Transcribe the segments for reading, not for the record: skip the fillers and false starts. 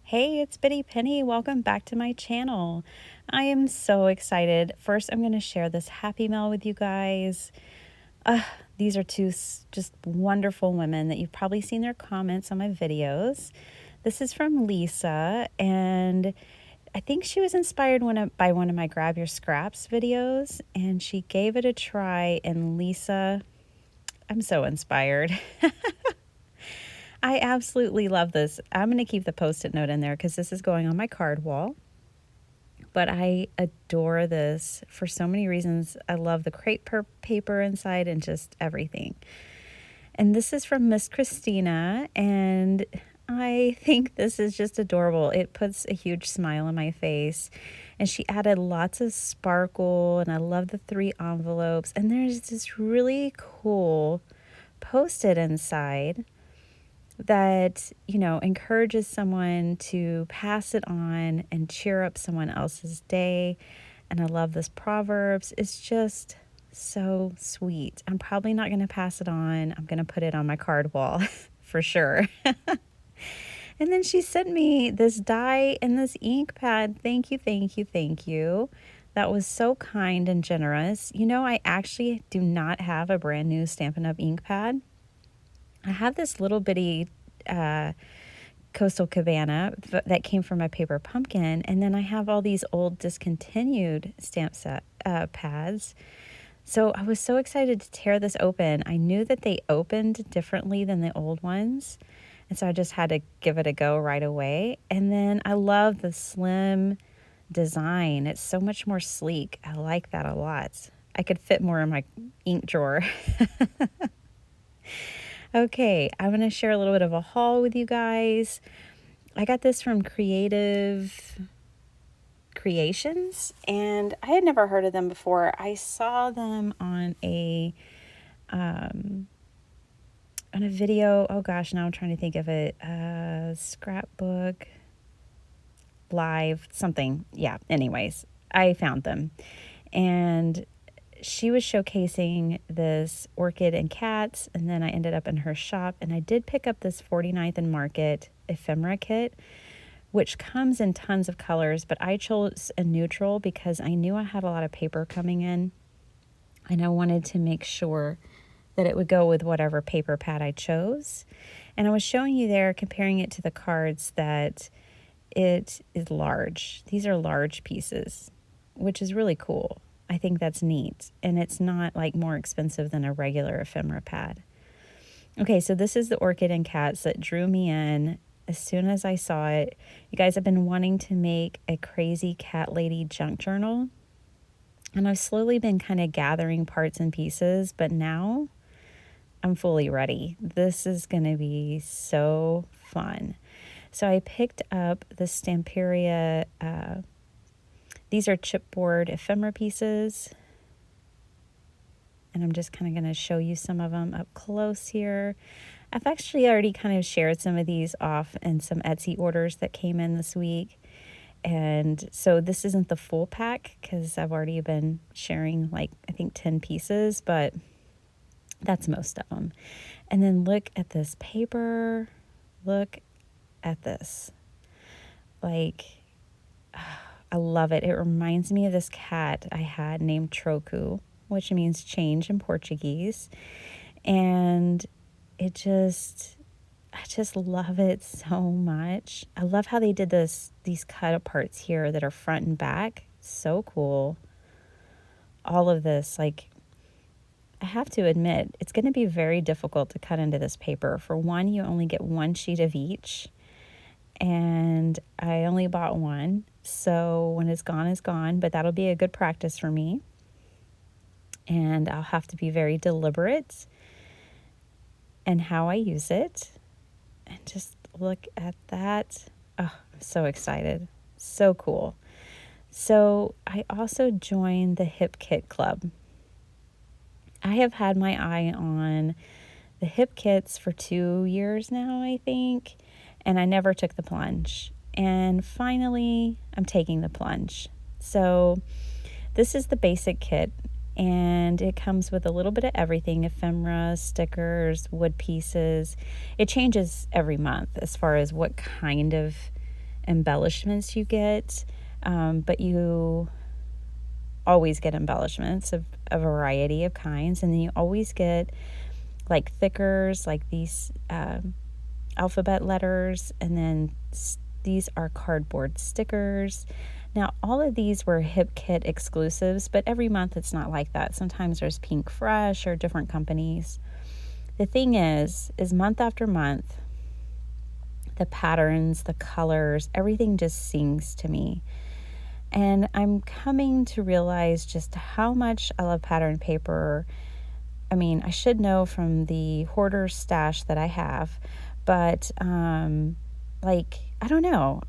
Hey, it's Bitty Penny. Welcome back to my channel. I am so excited. First, I'm going to share this happy mail with you guys. These are two just wonderful women that you've probably seen their comments on my videos. This is from Lisa, and I think she was inspired by one of my Grab Your Scraps videos, and she gave it a try. And Lisa, I'm so inspired. I absolutely love this. I'm going to keep the Post-it note in there because this is going on my card wall. But I adore this for so many reasons. I love the crepe paper inside and just everything. And this is from Miss Christina, and I think this is just adorable. It puts a huge smile on my face. And she added lots of sparkle, and I love the 3 envelopes. And there's this really cool Post-it inside that, encourages someone to pass it on and cheer up someone else's day. And I love this Proverbs. It's just so sweet. I'm probably not going to pass it on. I'm going to put it on my card wall for sure. And then she sent me this die and this ink pad. Thank you, thank you, thank you. That was so kind and generous. I actually do not have a brand new Stampin' Up! Ink pad. I have this little bitty Coastal Cabana that came from my paper pumpkin, and then I have all these old discontinued stamp set pads. So I was so excited to tear this open. I knew that they opened differently than the old ones, and so I just had to give it a go right away. And then I love the slim design. It's so much more sleek. I like that a lot. I could fit more in my ink drawer. Okay, I'm going to share a little bit of a haul with you guys. I got this from Creative Creations, and I had never heard of them before. I saw them on a video. Oh gosh, now I'm trying to think of it. Scrapbook Live something. Yeah, anyways, I found them, and she was showcasing this orchid and cats, and then I ended up in her shop, and I did pick up this 49th and Market ephemera kit, which comes in tons of colors, but I chose a neutral because I knew I had a lot of paper coming in, and I wanted to make sure that it would go with whatever paper pad I chose. And I was showing you there, comparing it to the cards, that it is large. These are large pieces, which is really cool. I think that's neat, and it's not like more expensive than a regular ephemera pad. Okay, so this is the orchid and cats that drew me in as soon as I saw it. You guys have been wanting to make a crazy cat lady junk journal, and I've slowly been kind of gathering parts and pieces, but now I'm fully ready. This is going to be so fun. So I picked up the Stamperia. These are chipboard ephemera pieces, and I'm just kind of going to show you some of them up close here. I've actually already kind of shared some of these off in some Etsy orders that came in this week, and so this isn't the full pack because I've already been sharing like I think 10 pieces, but that's most of them. And then look at this paper. Look at this. Like, I love it. It reminds me of this cat I had named Troku, which means change in Portuguese. And I just love it so much. I love how they did these cut aparts here that are front and back. So cool. All of this, like, I have to admit, it's going to be very difficult to cut into this paper. For one, you only get one sheet of each, and I only bought one. So when it's gone, but that'll be a good practice for me. And I'll have to be very deliberate in how I use it. And just look at that. Oh, I'm so excited. So cool. So I also joined the Hip Kit Club. I have had my eye on the hip kits for 2 years now, I think, and I never took the plunge. And finally, I'm taking the plunge. So this is the basic kit, and it comes with a little bit of everything: ephemera, stickers, wood pieces. It changes every month as far as what kind of embellishments you get, but you always get embellishments of a variety of kinds. And then you always get like thickers, like these alphabet letters, and then these are cardboard stickers. Now, all of these were Hip Kit exclusives, but every month it's not like that. Sometimes there's Pink Fresh or different companies. The thing is month after month, the patterns, the colors, everything just sings to me. And I'm coming to realize just how much I love pattern paper. I mean, I should know from the hoarder stash that I have, but like, I don't know.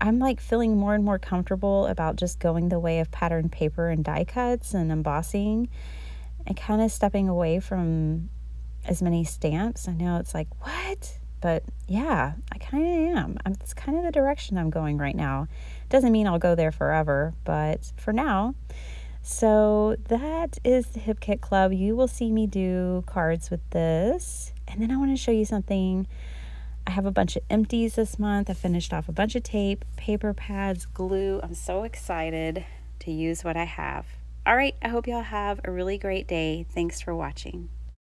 I'm like feeling more and more comfortable about just going the way of pattern paper and die cuts and embossing, and kind of stepping away from as many stamps. I know it's like, what? But yeah, I kind of am. It's kind of the direction I'm going right now. Doesn't mean I'll go there forever, but for now. So that is the Hip Kit Club. You will see me do cards with this. And then I want to show you something. I have a bunch of empties this month. I finished off a bunch of tape, paper pads, glue. I'm so excited to use what I have. All right, I hope y'all have a really great day. Thanks for watching.